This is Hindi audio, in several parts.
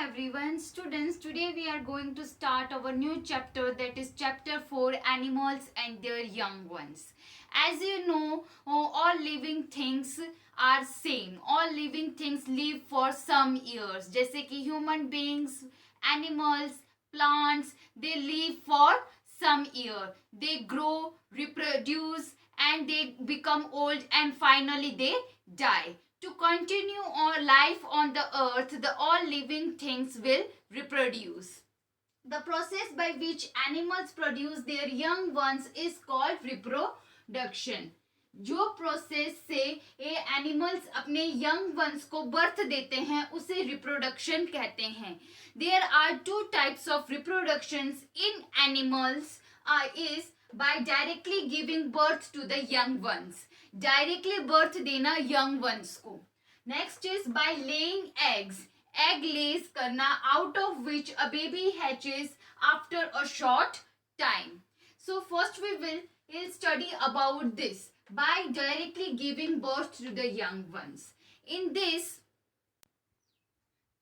everyone, students. Today we are going to start our new chapter, that is chapter 4, animals and their young ones. As you know, all living things are same. All living things live for some years. जैसे कि human beings, animals, plants, they live for some year. They grow, reproduce, and they become old, and finally they die. To continue our life on the earth, the all living things will reproduce. The process by which animals produce their young ones is called reproduction. जो प्रोसेस से ये एनिमल्स अपने यंग वंस को बर्थ देते हैं उसे रिप्रोडक्शन कहते हैं. There are two types of reproductions in animals is by directly giving birth to the young ones. Directly birth देना young ones को. Next is by laying eggs. Egg lays करना, out of which a baby hatches after a short time. So first we will study about this by directly giving birth to the young ones. In this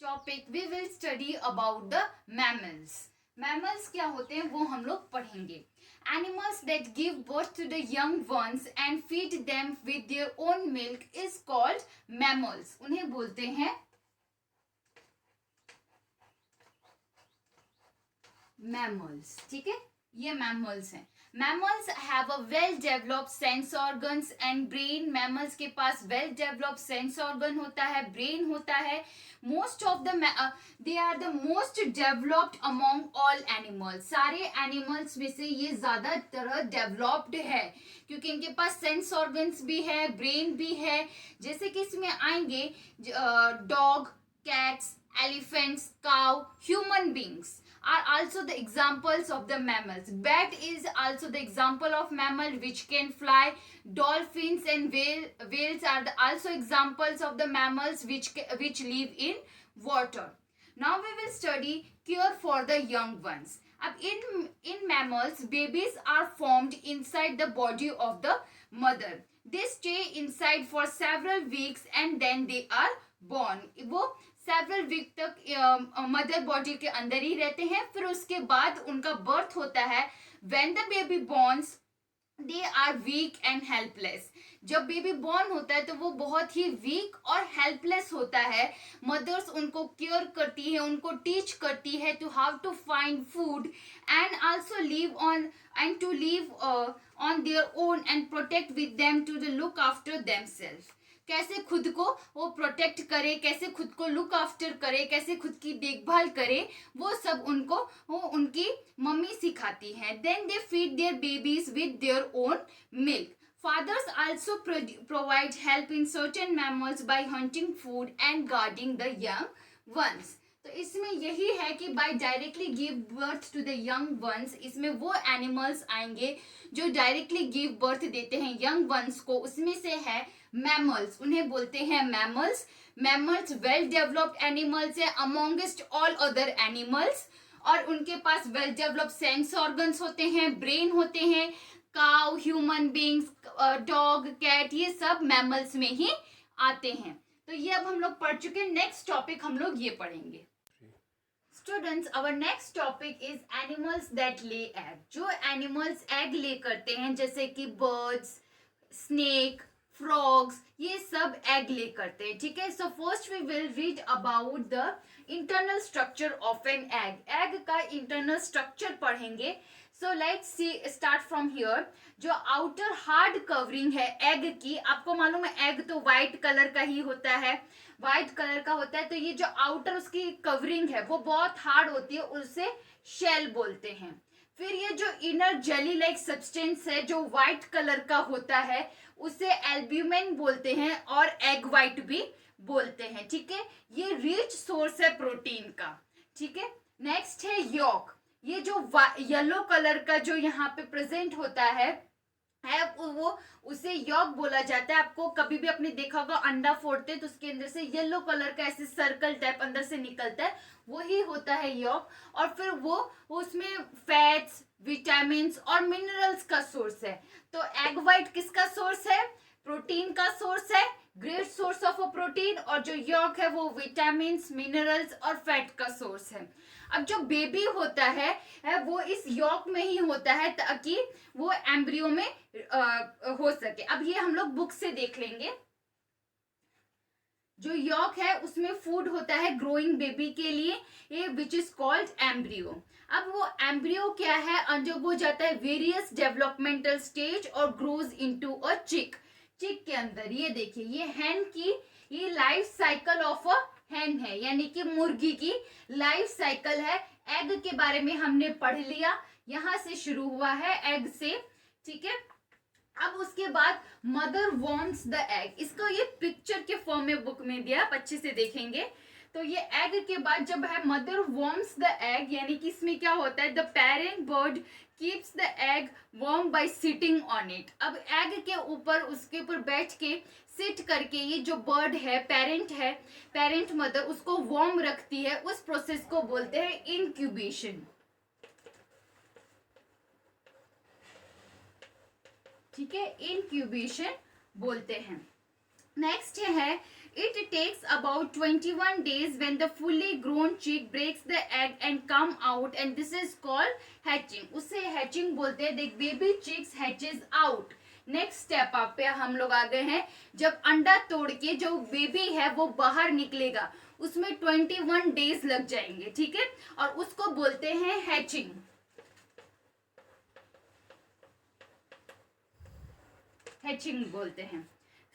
topic we will study about the mammals. Mammals क्या होते हैं वो हम लोग पढ़ेंगे. Animals that give birth to the young ones and feed them with their own milk is called mammals. उन्हें बोलते हैं mammals. ठीक है, ये mammals हैं. Mammals have a well-developed sense organs and brain. Mammals के पास well-developed sense organ होता है, brain होता है. Most of the they are the most developed among all animals. सारे animals में से ये ज़्यादातर developed है क्योंकि इनके पास sense organs भी है, brain भी है. जैसे कि इसमें आएंगे dog, cats, elephants, cow, human beings are also the examples of the mammals. Bat is also the example of mammal which can fly. Dolphins and whales are also examples of the mammals which live in water. Now we will study care for the young ones. अब in mammals, babies are formed inside the body of the mother. They stay inside for several weeks and then they are born. वो सेवरल वीक तक मदर बॉडी के अंदर ही रहते हैं, फिर उसके बाद उनका बर्थ होता है. When the baby borns they are weak and helpless. जब बेबी बॉर्न होता है तो वो बहुत ही वीक और हेल्पलेस होता है. मदर्स उनको केयर करती है, उनको टीच करती है to how to find food and also live on and to live on their own and protect with them to the look after themselves. कैसे खुद को वो प्रोटेक्ट करे, कैसे खुद को लुक आफ्टर करे, कैसे खुद की देखभाल करे, वो सब उनको वो उनकी मम्मी सिखाती हैं. Then they feed their babies with their own milk. Fathers also provide help in certain mammals by hunting food and guarding the young ones. तो इसमें यही है कि by directly give birth to the young ones, इसमें वो एनिमल्स आएंगे जो डायरेक्टली गिव बर्थ देते हैं यंग वंस को. उसमें से है मैमल्स, उन्हें बोलते हैं mammals. Mammals well developed animals है अमोंगेस्ट ऑल अदर एनिमल्स, और उनके पास वेल डेवलप्ड सेंस ऑर्गन्स होते हैं, ब्रेन होते हैं. Cow, human beings, dog, cat, ये सब मैमल्स में ही आते हैं. तो ये अब हम लोग पढ़ चुके हैं. नेक्स्ट टॉपिक हम लोग ये पढ़ेंगे. Students, our next topic is animals that lay egg. जो एनिमल्स एग ले करते हैं जैसे कि बर्ड्स, स्नेक, फ्रॉग्स, ये सब एग ले करते हैं. ठीक है, so first we will read about the internal structure of an egg. Egg का इंटरनल स्ट्रक्चर पढ़ेंगे. So let's see start from here. जो आउटर हार्ड कवरिंग है एग की, आपको मालूम है एग तो वाइट कलर का ही होता है, वाइट कलर का होता है. तो ये जो आउटर उसकी कवरिंग है वो बहुत हार्ड होती है, उसे शेल बोलते हैं. फिर ये जो इनर जेली लाइक सब्सटेंस है जो व्हाइट कलर का होता है उसे एल्ब्यूमिन बोलते हैं और एग व्हाइट भी बोलते हैं. ठीक है, ये रिच सोर्स है प्रोटीन का. ठीक है, नेक्स्ट है यॉक. ये जो येलो कलर का जो यहाँ पे प्रेजेंट होता है वो उसे यॉक बोला जाता है. आपको कभी भी आपने देखा होगा अंडा फोड़ते तो उसके अंदर से येलो कलर का ऐसे सर्कल टाइप अंदर से निकलता है, वही होता है यॉक. और फिर वो उसमें फैट्स, विटामिन और मिनरल्स का सोर्स है. तो एग व्हाइट किसका सोर्स है? प्रोटीन का सोर्स है, great source of a protein, और जो यॉक है वो विटामिन, मिनरल्स और फैट का सोर्स है। अब जो बेबी होता है वो इस यॉक में ही होता है ताकि वो एम्ब्रियो में हो सके। अब ये हम लोग बुक से देख लेंगे। जो यॉक है उसमें फूड होता है ग्रोइंग बेबी के लिए, ये विच इज कॉल्ड एम्ब्रियो। अब वो एम्ब्रियो क्या है, अंडरगो जाता है वेरियस डेवलपमेंटल स्टेज और ग्रोज इनटू अ चिक। चिक के अंदर ये देखिए, ये हैन की ये लाइफ साइकिल ऑफ अ हैन है, यानी कि मुर्गी की लाइफ साइकिल है। एग के बारे में हमने पढ़ लिया, यहां से शुरू हुआ है एग से, ठीक है। अब उसके बाद मदर वॉर्म्स द एग, इसको ये पिक्चर के फॉर्म में बुक में दिया, आप अच्छे से देखेंगे। तो ये एग के बाद जब है मदर वॉर्म्स द एग, यानी कि इसमें क्या होता है, the parent bird keeps the egg warm bye sitting on it. अब एग के ऊपर, उसके ऊपर बैठ के सिट करके ये जो बर्ड है, पेरेंट मदर उसको वार्म रखती है। उस प्रोसेस को बोलते हैं इंक्यूबेशन, ठीक है, इंक्यूबेशन बोलते हैं। नेक्स्ट है, it takes about 21 days when the fully grown chick breaks the egg and come out and this is called hatching। उसे hatching बोलते हैं। देख, baby chicks hatches out। Next step आप पे हम लोग आ गए हैं, जब अंडा तोड़ के जो बेबी है वो बाहर निकलेगा, उसमें 21 days लग जाएंगे, ठीक है, और उसको बोलते हैं हैचिंग। हैचिंग बोलते हैं।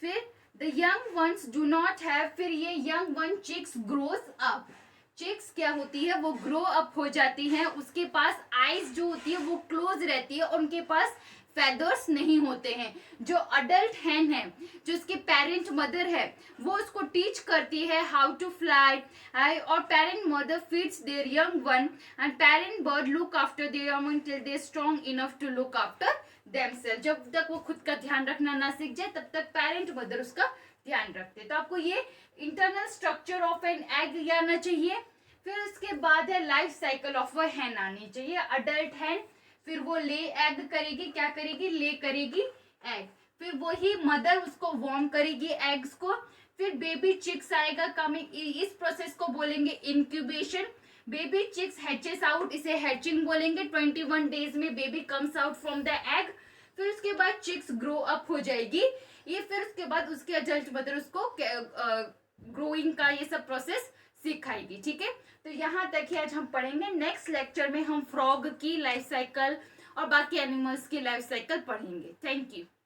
फिर the young ones do not have, फिर ये young one chicks grows up. Chicks क्या होती है, वो ग्रो अप हो जाती हैं, उसके पास आईज जो होती है वो क्लोज रहती है और उनके पास फेदर्स नहीं होते हैं। जो अडल्ट हैन है, जो उसके पेरेंट मदर है, वो उसको टीच करती है हाउ टू फ्लाई, और parent mother feeds their young one and parent bird look after their young till they strong enough to look after themselves. जब तक वो खुद का ध्यान रखना ना सीख जाए तब तक पेरेंट मदर उसका ध्यान रखते। तो आपको ये internal structure of an egg आना चाहिए। फिर उसके बाद है लाइफ साइकिल ऑफ अ हैन आनी चाहिए, अडल्ट हैन। फिर वो ले एग करेगी, क्या करेगी, ले करेगी एग। फिर वही मदर उसको वार्म करेगी एग्स को। फिर बेबी चिक्स आएगा कमिंग, इस प्रोसेस को बोलेंगे incubation. Baby chicks hatches out, इसे हैचिंग बोलेंगे। 21 days में baby comes out from the egg. फिर उसके बाद चिक्स ग्रो अप हो जाएगी ये। फिर उसके बाद उसके अडल्ट मदर उसको ग्रोइंग का ये सब प्रोसेस सिखाएगी, ठीक है। तो यहाँ तक ही आज हम पढ़ेंगे। नेक्स्ट लेक्चर में हम फ्रॉग की लाइफ साइकिल और बाकी एनिमल्स की लाइफ साइकिल पढ़ेंगे। Thank you.